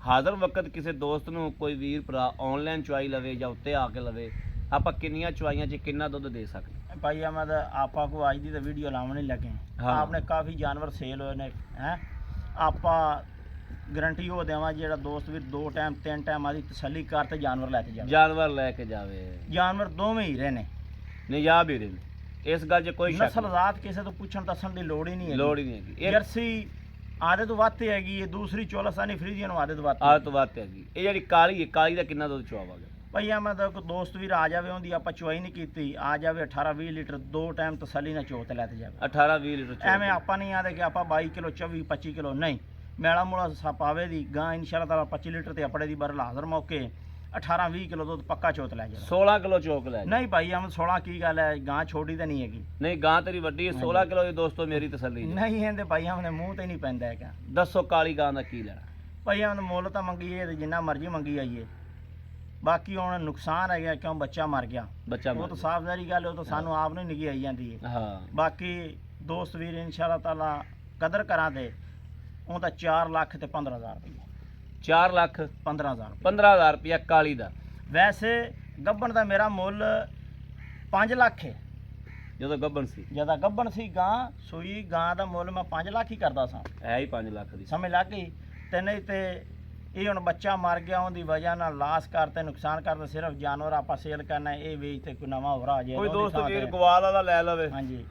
ਹਾਜ਼ਰ ਵਕਤ ਕਿਸੇ ਦੋਸਤ ਨੂੰ ਕੋਈ ਵੀਰ ਭਰਾ ਆਨਲਾਈਨ ਚਵਾਈ ਲਵੇ ਜਾਂ ਉੱਤੇ ਆ ਕੇ ਲਵੇ, ਆਪਾਂ ਕਿੰਨੀਆਂ ਚਵਾਈਆਂ 'ਚ ਕਿੰਨਾ ਦੁੱਧ ਦੇ ਸਕਦੇ। ਭਾਈ ਅਹਿਮਦ ਆਪਾਂ ਕੋ ਅੱਜ ਦੀ ਤਾਂ ਵੀਡੀਓ ਲਾਉਣ ਨਹੀਂ ਲੱਗੇ, ਹਾਂ। ਆਪਨੇ ਕਾਫੀ ਜਾਨਵਰ ਸੇਲ ਹੋਏ ਨੇ ਹੈ, ਆਪਾਂ ਗਰੰਟੀ ਉਹ ਦੇਵਾਂ ਜਿਹੜਾ ਦੋਸਤ ਵੀਰ 2 ਟਾਈਮ 3 ਟਾਈਮ ਆਦੀ ਤਸੱਲੀ ਕਰ ਤੇ ਜਾਨਵਰ ਲੈ ਕੇ ਜਾਵੇ। ਜਾਨਵਰ ਲੈ ਕੇ ਜਾਵੇ, ਜਾਨਵਰ ਦੋਵੇਂ ਹੀ ਰਹੇ ਨੇ, ਨਿਜਾਬ ਹੀ ਰਹੇ ਨੇ, ਇਸ ਗੱਲ 'ਚ ਕੋਈ ਸ਼ੱਕ ਨਸਲ ਜ਼ਾਤ ਕਿਸੇ ਤੋਂ ਪੁੱਛਣ ਦੱਸਣ ਦੀ ਲੋੜ ਹੀ ਨਹੀਂ ਨਹੀਂ, ਹੈ। ਲੋੜ ਹੀ ਨਹੀਂ ਹੈਗੀ। ਇਹ ਜਰਸੀ ਆਦੇ ਤੋਂ ਵੱਧ ਤੇ ਹੈਗੀ ਹੈ, ਦੂਸਰੀ ਚੋਲਸਾਨੀ ਫਰੀਜ਼ੀਅਨ ਆਦੇ ਤੋਂ ਵੱਧ ਤੇ ਆਦਤ ਬਾਤ ਹੈਗੀ। ਇਹ ਜਿਹੜੀ ਕਾਲੀ ਹੈ, ਕਾਲੀ ਦਾ ਕਿੰਨਾ ਦੁੱਧ ਚਵਾਵਾਂਗੇ। ਭਾਈ ਅਹਿਮਦ ਕੋਈ ਦੋਸਤ ਵੀਰ ਆ ਜਾਵੇ, ਉਹਦੀ ਆਪਾਂ ਚੁਆਈ ਨਹੀਂ ਕੀਤੀ, ਆ ਜਾਵੇ 18-20 ਲੀਟਰ 2 ਟਾਈਮ ਤਸੱਲੀ ਨਾਲ ਚੋ ਤੇ ਲੈ ਤੇ ਜਾਵੇ। 18-20 ਲੀਟਰ ਚੋ ਐਵੇਂ ਆਪਾਂ ਨਹੀਂ ਆਦੇ ਕਿ ਆਪਾਂ 22 ਕਿਲੋ 24-25 ਕਿਲੋ ਨਹੀਂ, ਮੈਲਾ ਮੂਲਾ ਸਪਾਵੇ ਦੀ ਗਾਂ ਇਨਸ਼ਾਅੱਲਾ ਤਾਲਾ 25 ਲੀਟਰ ਤੇ ਆਪਣੇ ਦੀ ਬਰਲ ਹਾਜ਼ਰ ਮੌਕੇ 18-20 ਕਿਲੋ ਦੁੱਧ ਪੱਕਾ ਚੋਤ ਲੈ ਜਾਵੇ। 16 ਕਿਲੋ ਚੋਕ ਲੈ ਜਾ। ਨਹੀਂ ਭਾਈ ਅਹਿਮਦ 16 ਕੀ ਗੱਲ ਹੈ, ਗਾਂ ਛੋਟੀ ਤਾਂ ਨਹੀਂ ਹੈਗੀ। ਨਹੀਂ ਗਾਂ ਤੇਰੀ ਵੱਡੀ ਹੈ, 16 ਕਿਲੋ ਦੀ ਦੋਸਤੋ ਮੇਰੀ ਤਸੱਲੀ ਜੀ। ਨਹੀਂ ਇਹਦੇ ਭਾਈ ਅਹਿਮਦ ਮੂੰਹ ਤੇ ਨਹੀਂ ਪੈਂਦਾ ਹੈਗਾ। ਦੱਸੋ ਕਾਲੀ ਗਾਂ ਦਾ ਕੀ ਲੈਣਾ। ਭਾਈ ਅਹਿਮਦ ਮੁੱਲ ਤਾਂ ਮੰਗੀਏ ਤੇ ਜਿੰਨਾ ਮਰਜ਼ੀ ਮੰਗੀ ਆਈਏ, ਬਾਕੀ ਹੁਣ ਨੁਕਸਾਨ ਹੈ ਗਿਆ ਕਿਉਂ ਬੱਚਾ ਮਰ ਗਿਆ, ਬੱਚਾ ਉਹ ਮਰ ਤਾਂ ਗਿਆ। ਸਾਫ਼ ਜ਼ਾਰੀ ਗੱਲ, ਉਹ ਤਾਂ ਸਾਨੂੰ ਆਪ ਨੂੰ ਨਿਗੀ ਆਈ ਜਾਂਦੀ ਹੈ। ਹਾਂ ਬਾਕੀ ਦੋਸਤ ਵੀਰ ਇਨਸ਼ਾਅੱਲਾ ਤਾਲਾ ਕਦਰ ਕਰਾਂ ਤੇ ਉਹ ਤਾਂ 4 ਲੱਖ ਤੇ 15,000 ਰੁਪਏ 4 ਲੱਖ 15,000 ਰੁਪਏ। 15,000 ਰੁਪਇਆ ਕਾਲੀ ਦਾ। ਵੈਸੇ ਗੱਬਣ ਦਾ ਮੇਰਾ ਮੁੱਲ 5 ਲੱਖ ਹੈ, ਜਦੋਂ ਗੱਬਣ ਸੀ ਜਦੋਂ ਗੱਬਣ ਸੀ ਗਾਂ ਸੂਈ ਗਾਂ ਦਾ ਮੁੱਲ ਮੈਂ 5 ਲੱਖ ਹੀ ਕਰਦਾ ਸਾਂ, ਹੈ ਹੀ 5 ਲੱਖ ਦੀ। ਸਮਝ ਲੱਗ ਗਈ। ਤੇ ਨਹੀਂ ਤੇ ਇਹ ਹੁਣ ਬੱਚਾ ਮਰ ਗਿਆ, ਉਹਦੀ ਵਜ੍ਹਾ ਨਾਲ ਲਾਸ ਕਰਤੇ ਨੁਕਸਾਨ ਕਰਦਾ, ਸਿਰਫ ਜਾਨਵਰ ਆਪਾਂ ਸੇਲ ਕਰਨਾ, ਇਹ ਵੇਚ ਤੇ ਕੋਈ ਨਵਾਂ ਹੋਰ ਆ ਜਾਏ ਕੋਈ ਉਹਦੀ ਦੋਸਤ ਥਾਂ ਵੀਰ ਤੇ। ਗਵਾਲ ਵਾਲਾ ਲੈ ਲਵੇ। ਹਾਂਜੀ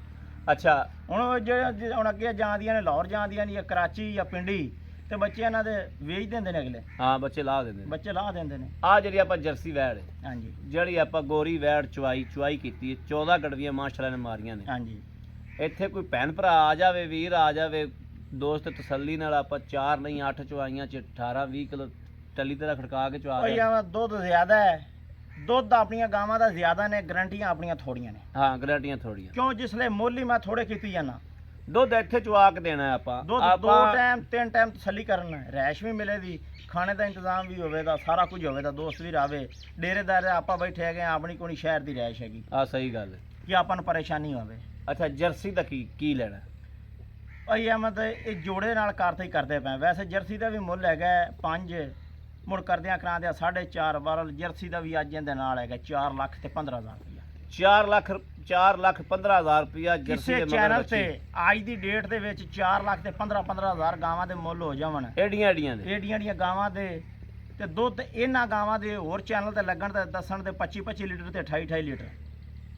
ਅੱਛਾ ਹੁਣ ਉਹ ਜਿਹੜੇ ਹੁਣ ਅੱਗੇ ਜਾਂਦੀਆਂ ਨੇ ਲਾਹੌਰ ਜਾਂਦੀਆਂ ਨੇ ਜਾਂ ਕਰਾਚੀ ਜਾਂ ਪਿੰਡੀ, ਤੇ ਬੱਚੇ ਇਹਨਾਂ ਦੇ ਵੇਚ ਦਿੰਦੇ ਨੇ ਅਗਲੇ, ਹਾਂ ਬੱਚੇ ਲਾ ਦਿੰਦੇ ਨੇ। ਬੱਚੇ ਲਾਹ ਦਿੰਦੇ ਨੇ। ਆ ਜਿਹੜੀ ਆਪਾਂ ਜਰਸੀ ਵੈੜ ਹੈ, ਹਾਂਜੀ ਜਿਹੜੀ ਆਪਾਂ ਗੋਰੀ ਵੈੜ ਚਵਾਈ ਕੀਤੀ ਹੈ, 14 ਗੜਵੀਆਂ ਮਾਸ਼ਾਅੱਲਾ ਨੇ ਮਾਰੀਆਂ ਨੇ। ਹਾਂਜੀ ਇੱਥੇ ਕੋਈ ਭੈਣ ਭਰਾ ਆ ਜਾਵੇ, ਵੀਰ ਆ ਜਾਵੇ, ਦੋਸਤ ਤਸੱਲੀ ਨਾਲ ਆਪਾਂ 4 ਨਹੀਂ 8 ਚਵਾਈਆਂ 'ਚ 18-20 ਕਿਲੋ ਟੱਲੀ ਤੇ ਖੜਕਾ ਕੇ ਚਵਾ ਭਾਈ ਦੇ। ਆਵਾ ਦੁੱਧ ਜ਼ਿਆਦਾ ਹੈ, ਦੁੱਧ ਆਪਣੀਆਂ ਗਾਵਾਂ ਦਾ ਜ਼ਿਆਦਾ ਨੇ, ਗਰੰਟੀਆਂ ਆਪਣੀਆਂ ਥੋੜੀਆਂ ਨੇ। ਹਾਂ ਗਰੰਟੀਆਂ ਥੋੜੀਆਂ। ਕਿਉਂ ਜਿਸਲੇ ਮੁੱਲ ਹੀ ਮੈਂ ਥੋੜੇ ਕੀਤੀ ਜਾਣਾ, ਦੁੱਧ ਇੱਥੇ ਚਵਾ ਕੇ ਦੇਣਾ ਹੈ ਆਪਾਂ। ਦੁੱਧ 2 ਟਾਈਮ 3 ਟਾਈਮ ਤਸੱਲੀ ਕਰਨਾ ਹੈ, ਰੈਸ਼ ਵੀ ਮਿਲੇ ਦੀ, ਖਾਣੇ ਦਾ ਇੰਤਜ਼ਾਮ ਵੀ ਹੋਵੇ ਦਾ, ਸਾਰਾ ਕੁਝ ਹੋਵੇ ਦਾ, ਦੋਸਤ ਵੀ ਰਾਵੇ ਡੇਰੇਦਾਰ ਆਪਾਂ ਬੈਠੇ ਹੈਗੇ ਹਾਂ, ਆਪਣੀ ਕੋਈ ਸ਼ਹਿਰ ਦੀ ਰੈਸ਼ ਹੈਗੀ ਆ ਸਹੀ ਗੱਲ ਹੈ। ਕਿ ਆਪਾਂ ਨੂੰ ਪਰੇਸ਼ਾਨੀ ਹੋਵੇ। ਅੱਛਾ ਜਰਸੀ ਦਾ ਕੀ ਲੈਣਾ। ਭਾਈ ਅਹਿਮਦ ਇਹ ਜੋੜੇ ਨਾਲ ਕਰਤੇ ਹੀ ਕਰਦੇ ਪਏ। ਵੈਸੇ ਜਰਸੀ ਦਾ ਵੀ ਮੁੱਲ ਹੈਗਾ 5, ਮੁੜ ਕਰਦਿਆਂ ਕਰਾਂਦਿਆਂ 4.5 ਵਾਰਲ ਜਰਸੀ ਦਾ ਵੀ ਅੱਜ ਇਹਦੇ ਨਾਲ ਹੈਗਾ 4 ਲੱਖ ਤੇ 15,000 ਰੁਪਇਆ। 4 ਲੱਖ 15,000 ਰੁਪਇਆ ਜਰਸੀ ਕਿਸੇ ਦੇ ਚੈਨਲ ਮਗਰ ਤੇ ਬੱਚੀ। ਅੱਜ ਦੀ ਡੇਟ ਦੇ ਵਿੱਚ 4 ਲੱਖ ਤੇ 15,000 ਗਾਵਾਂ ਦੇ ਮੁੱਲ ਹੋ ਜਾਵਣ, ਏਡੀਆਂ ਨੇ। ਏਡੀਆਂ ਗਾਵਾਂ ਦੇ ਤੇ ਦੁੱਧ ਇਹਨਾਂ ਗਾਵਾਂ ਦੇ ਹੋਰ ਚੈਨਲ ਤੇ ਲੱਗਣ ਤੇ ਦੱਸਣ ਤੇ 25-25 ਲੀਟਰ ਤੇ 28-28 ਲੀਟਰ।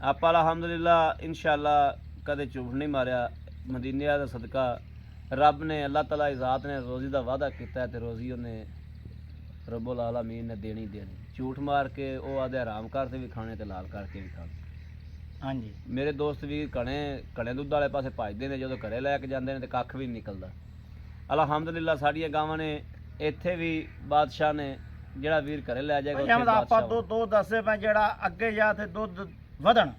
ਆਪਾਂ ਅਲਹਮਦੁਲਿਲਾ ਇਨਸ਼ਾਅੱਲਾ ਕਦੇ ਝੂਠ ਨਹੀਂ ਮਾਰਿਆ। ਮਦੀਨੇ ਦਾ ਸਦਕਾ ਰੱਬ ਨੇ ਅੱਲਾਹ ਤਾਲਾ ਇਜ਼ਾਤ ਨੇ ਰੋਜ਼ੀ ਦਾ ਵਾਅਦਾ ਕੀਤਾ ਤੇ ਰੋਜ਼ੀ ਉਹਨੇ ਰੱਬੁਲ ਆਲਮੀਨ ਨੇ ਦੇਣੀ। ਝੂਠ ਮਾਰ ਕੇ ਉਹ ਆਦੇ ਹਰਾਮ ਕਰਕੇ ਵੀ ਖਾਣੇ ਤੇ ਲਾਲ ਕਰਕੇ ਵੀ ਖਾਣੇ। ਹਾਂਜੀ ਮੇਰੇ ਦੋਸਤ ਵੀ ਕਣੇ ਦੁੱਧ ਵਾਲੇ ਪਾਸੇ ਭੱਜਦੇ ਨੇ, ਜਦੋਂ ਘਰੇ ਲੈ ਕੇ ਜਾਂਦੇ ਨੇ ਤੇ ਕੱਖ ਵੀ ਨਹੀਂ ਨਿਕਲਦਾ। ਅਲਹਮਦੁਲਿਲਾ ਸਾਡੀਆਂ ਗਾਵਾਂ ਨੇ ਇੱਥੇ ਵੀ ਬਾਦਸ਼ਾਹ ਨੇ, ਜਿਹੜਾ ਵੀਰ ਘਰੇ ਲੈ ਜਾਏਗਾ ਭਾਈ ਅਹਿਮਦ ਆਪਾਂ ਦੋ ਦੱਸੇ ਪਏ ਜਿਹੜਾ ਅੱਗੇ ਜਾ ਤੇ ਦੁੱਧ ਵਧਣ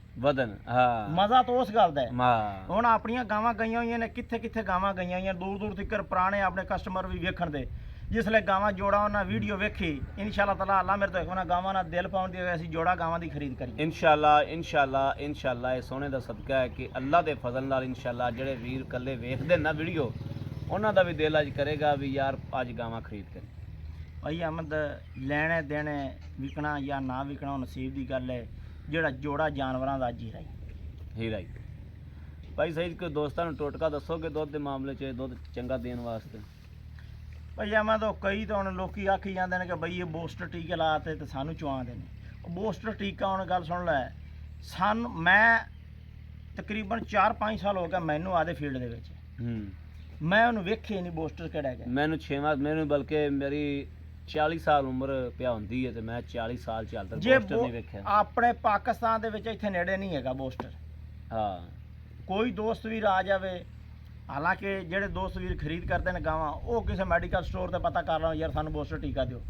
ਹਾਂ ਮਜ਼ਾ ਤਾਂ ਉਸ ਗੱਲ ਦਾ ਹੈ। ਹਾਂ ਹੁਣ ਆਪਣੀਆਂ ਗਾਵਾਂ ਗਈਆਂ ਹੋਈਆਂ ਨੇ, ਕਿੱਥੇ ਗਾਵਾਂ ਗਈਆਂ ਹੋਈਆਂ, ਦੂਰ ਤੱਕ ਪੁਰਾਣੇ ਆਪਣੇ ਕਸਟਮਰ ਵੀ ਵੇਖਣ ਦੇ, ਜਿਸਲੇ ਗਾਵਾਂ ਜੋੜਾ ਉਹਨਾਂ ਵੀਡੀਓ ਵੇਖੀ ਇਨਸ਼ਾਅੱਲਾ ਤਾਲਾ ਅੱਲਾ ਮੇਰੇ ਤੋਂ ਉਹਨਾਂ ਗਾਵਾਂ ਨਾਲ ਦਿਲ ਪਾਉਣ ਦੀ ਅਸੀਂ ਜੋੜਾ ਗਾਵਾਂ ਦੀ ਖਰੀਦ ਕਰੀਏ ਇਨਸ਼ਾਅੱਲਾ ਇਹ ਸੋਹਣੇ ਦਾ ਸਦਕਾ ਹੈ ਕਿ ਅੱਲਾ ਦੇ ਫਜ਼ਲ ਨਾਲ ਇਨਸ਼ਾਅੱਲਾ ਜਿਹੜੇ ਵੀਰ ਕੱਲੇ ਵੇਖਦੇ ਨਾ ਵੀਡੀਓ, ਉਹਨਾਂ ਦਾ ਵੀ ਦਿਲ ਅੱਜ ਕਰੇਗਾ ਵੀ ਯਾਰ ਅੱਜ ਗਾਵਾਂ ਖਰੀਦ ਕਰੀ। ਭਾਈ ਅਹਿਮਦ ਲੈਣੇ ਦੇਣੇ ਵਿਕਣਾ ਜਾਂ ਨਾ ਵਿਕਣਾ ਨਸੀਬ ਦੀ ਗੱਲ ਹੈ, ਜਿਹੜਾ ਜੋੜਾ ਜਾਨਵਰਾਂ ਦਾ ਅੱਜ ਹੀਰਾ ਹੀ। ਭਾਈ ਸਹੀ ਕੋਈ ਦੋਸਤਾਂ ਨੂੰ ਟੋਟਕਾ ਦੱਸੋਗੇ ਦੁੱਧ ਦੇ ਮਾਮਲੇ 'ਚ, ਦੁੱਧ ਚੰਗਾ ਦੇਣ ਵਾਸਤੇ। ਭਾਈ ਅਹਿਮਦ ਉਹ ਕਈ ਤਾਂ ਹੁਣ ਲੋਕੀ ਆਖੀ ਜਾਂਦੇ ਨੇ ਕਿ ਬਈ ਇਹ ਬੂਸਟਰ ਟੀਕੇ ਲਾਤੇ ਤੇ ਸਾਨੂੰ ਚੁਆਉਂਦੇ ਨੇ। ਉਹ ਬੂਸਟਰ ਟੀਕਾ ਹੁਣ ਗੱਲ ਸੁਣ ਲੈ, ਮੈਂ ਤਕਰੀਬਨ 4-5 ਸਾਲ ਹੋ ਗਿਆ ਮੈਨੂੰ ਆਦੇ ਫੀਲਡ ਦੇ ਵਿੱਚ, ਮੈਂ ਉਹਨੂੰ ਵੇਖੇ ਨਹੀਂ ਬੂਸਟਰ ਕਿਹੜਾ ਹੈਗਾ। ਮੈਨੂੰ ਬਲਕਿ ਮੇਰੀ 40 ਸਾਲ ਉਮਰ ਪਿਆ ਹੁੰਦੀ ਹੈ ਤੇ ਮੈਂ 40 ਸਾਲ ਚੱਲਦਾ ਬੂਸਟਰ ਨਹੀਂ ਵੇਖਿਆ। ਆਪਣੇ ਪਾਕਿਸਤਾਨ ਦੇ ਵਿੱਚ ਇੱਥੇ ਨੇੜੇ ਨਹੀਂ ਹੈਗਾ ਬੂਸਟਰ। ਹਾਂ ਕੋਈ ਦੋਸਤ ਵੀਰ ਆ ਜਾਵੇ, ਹਾਲਾਂਕਿ ਜਿਹੜੇ ਦੋਸਤ ਵੀਰ ਖਰੀਦ ਕਰਦੇ ਨੇ ਗਾਵਾਂ, ਉਹ ਕਿਸੇ ਮੈਡੀਕਲ ਸਟੋਰ ਤੇ ਪਤਾ ਕਰ ਲਓ ਯਾਰ ਸਾਨੂੰ ਬੂਸਟਰ ਟੀਕਾ ਦਿਓ,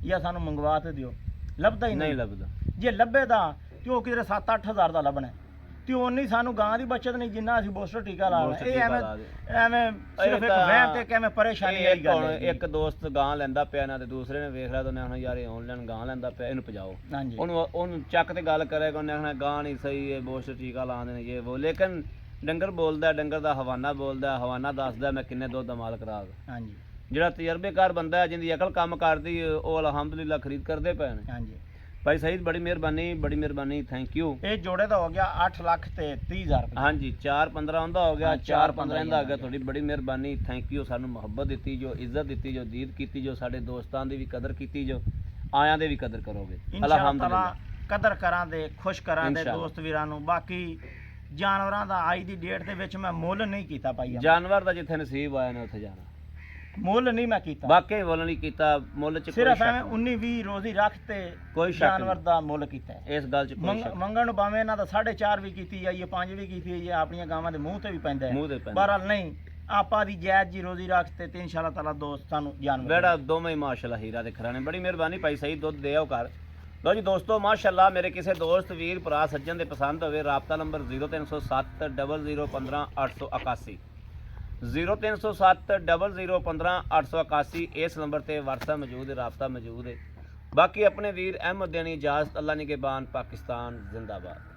ਜਾਂ ਸਾਨੂੰ ਮੰਗਵਾ ਤੇ ਦਿਓ, ਲੱਭਦਾ ਹੀ ਨਹੀਂ ਨਹੀਂ। ਲੱਭਦਾ। ਜੇ ਲੱਭੇ ਤਾਂ ਤੇ ਉਹ ਕਿਧਰੇ 7-8 ਹਜ਼ਾਰ ਦਾ ਲੱਭਣਾ ਤੇ ਉਨੀ ਸਾਨੂੰ ਗਾਂ ਦੀ ਬਚਤ ਨਹੀਂ ਜਿੰਨਾ ਅਸੀਂ ਬੂਸਟਰ ਟੀਕਾ ਲਾ ਬੂਸਟਰ ਲਿਆ। ਇਹ ਟੀਕਾ ਐਵੇਂ ਲਾ ਦੇ। ਐਵੇਂ ਸਿਰਫ ਇੱਕ ਤਾਂ- ਵਹਿਮ ਤੇ ਕਿਵੇਂ ਪਰੇਸ਼ਾਨੀ ਵਾਲੀ ਗੱਲ ਹੈ। ਇੱਕ ਦੋਸਤ ਗਾਂ ਲੈਂਦਾ ਪਿਆ ਨਾ ਤੇ ਦੂਸਰੇ ਨੇ ਵੇਖ ਲਿਆ ਤਾਂ ਉਹਨੇ ਆਖਣਾ ਯਾਰ ਇਹ ਆਨਲਾਈਨ ਗਾਂ ਲੈਂਦਾ ਪਿਆ, ਇਹਨੂੰ ਭਜਾਓ। ਹਾਂਜੀ ਉਹਨੂੰ ਚੱਕ ਤੇ ਗੱਲ ਕਰੇਗਾ, ਉਹਨੇ ਆਖਣਾ ਗਾਂ ਨਹੀਂ ਸਹੀ ਹੈ, ਬੂਸਟਰ ਟੀਕਾ ਲਾਉਂਦੇ ਨੇ ਇਹ ਉਹ। ਲੇਕਿਨ ਡੰਗਰ ਬੋਲਦਾ, ਡੰਗਰ ਦਾ ਹਵਾਨਾ ਬੋਲਦਾ, ਹਵਾਨਾ ਦੱਸਦਾ ਮੈਂ ਕਿੰਨੇ ਦੁੱਧ ਦਾ ਮਾਲਕ ਰਾਗ। ਹਾਂਜੀ ਜਿਹੜਾ ਤਜਰਬੇਕਾਰ ਬੰਦਾ ਹੈ, ਜਿੰਦੀ ਅਕਲ ਕੰਮ ਕਰਦੀ, ਉਹ ਅਲਹਮਦੁਲਿਲਾ ਖਰੀਦ ਕਰਦੇ ਪਏ ਨੇ। ਹਾਂਜੀ ਭਾਈ ਸਹੀਦ ਬੜੀ ਮਿਹਰਬਾਨੀ, ਥੈਂਕ ਯੂ। ਇਹ ਜੋੜੇ ਦਾ ਹੋ ਗਿਆ 8 ਲੱਖ ਤੇ 30,000 ਰੁਪਏ। ਹਾਂਜੀ 4-15 ਉਹਦਾ ਹੋ ਗਿਆ, ਹਾਂ, 4-15 ਇਹਦਾ ਹੋ ਗਿਆ। ਤੁਹਾਡੀ ਬੜੀ ਮਿਹਰਬਾਨੀ, ਥੈਂਕ ਯੂ। ਸਾਨੂੰ ਮੁਹੱਬਤ ਦਿੱਤੀ ਜੋ, ਇੱਜ਼ਤ ਦਿੱਤੀ ਜੋ, ਦੀਦ ਕੀਤੀ ਜੋ, ਸਾਡੇ ਦੋਸਤਾਂ ਦੀ ਵੀ ਕਦਰ ਕੀਤੀ ਜੋ, ਆਇਆਂ ਦੇ ਵੀ ਕਦਰ ਕਰੋਗੇ ਅਲਹਮਦੁਲਿਲਾ। ਕਦਰ ਕਰਾਂ ਦੇ, ਖੁਸ਼ ਕਰਾਂ ਦੇ ਇਨਸ਼ਾ ਅੱਲਾਹ। ਦੋਸਤ ਵੀਰਾਂ ਨੂੰ। ਬਾਕੀ ਜਾਨਵਰਾਂ ਦਾ ਅੱਜ ਦੀ ਡੇਟ ਦੇ ਵਿੱਚ ਮੈਂ ਮੁੱਲ ਨਹੀਂ ਕੀਤਾ ਭਾਈ, ਜਾਨਵਰ ਦਾ ਜਿੱਥੇ ਨਸੀਬ ਆਇਆ ਨੇ ਉੱਥੇ ਜਾਣਾ। ਮੁੱਲ ਨਹੀਂ ਮੈਂ ਕੀਤਾ, ਵਾਕਈ ਮੁੱਲ ਨਹੀਂ ਕੀਤਾ, ਮੁੱਲ ਚ ਕੋਈ ਸਿਰਫ ਸ਼ੱਕ ਐਵੇਂ ਨਹੀਂ। 19-20 ਰੋਜ਼ੀ ਰੱਖ ਤੇ ਕੋਈ ਸ਼ੱਕ ਜਾਨਵਰ ਨਹੀਂ। ਦਾ ਮੁੱਲ ਕੀਤਾ ਹੈ। ਇਸ ਗੱਲ ਚ ਕੋਈ ਸ਼ੱਕ ਮੰਗਣ ਨੂੰ ਭਾਵੇਂ ਇਹਨਾਂ ਦਾ 4.5 ਵੀ ਕੀਤੀ ਜਾਈਏ, 5 ਵੀ ਕੀਤੀ ਜਾਈਏ, ਆਪਣੀਆਂ ਗਾਵਾਂ ਦੇ ਮੂੰਹ ਤੇ ਵੀ ਪੈਂਦਾ ਮੂੰਹ ਹੈ। ਤੇ ਪੈਂਦਾ। ਬਹਰਹਾਲ ਨਹੀਂ, ਆਪਾਂ ਦੀ ਜਾਇਜ਼ ਜੀ ਰੋਜ਼ੀ ਰੱਖ ਤੇ ਇਨਸ਼ਾਅੱਲਾ ਤਾਲਾ ਦੋਸਤਾਂ ਨੂੰ ਜਾਨਵਰ ਬੇੜਾ ਦੋਵੇਂ ਹੀ ਮਾਸ਼ਾਅੱਲਾ ਹੀਰਾ ਦੇ ਖਰਾਣੇ। ਬੜੀ ਮਿਹਰਬਾਨੀ ਭਾਈ ਸਹੀ, ਦੁੱਧ ਦੇ ਆਓ ਘਰ। ਲਓ ਜੀ ਦੋਸਤੋ, ਮਾਸ਼ਾਅੱਲਾ ਮੇਰੇ ਕਿਸੇ ਦੋਸਤ ਵੀਰ ਭਰਾ ਸੱਜਣ ਦੇ ਪਸੰਦ ਹੋਵੇ, ਰਾਬਤਾ ਨੰਬਰ 0307 00 15 881 0307 00 15 881। ਇਸ ਨੰਬਰ ਤੇ WhatsApp ਮੌਜੂਦ ਹੈ, ਰਾਬਤਾ ਮੌਜੂਦ ਹੈ। ਬਾਕੀ ਆਪਣੇ ਵੀਰ ਅਹਿਮਦ ਦੇਣੀ ਇਜਾਜ਼ਤ। ਅੱਲਾ ਨਿਗਹਿਬਾਨ, ਪਾਕਿਸਤਾਨ ਜ਼ਿੰਦਾਬਾਦ।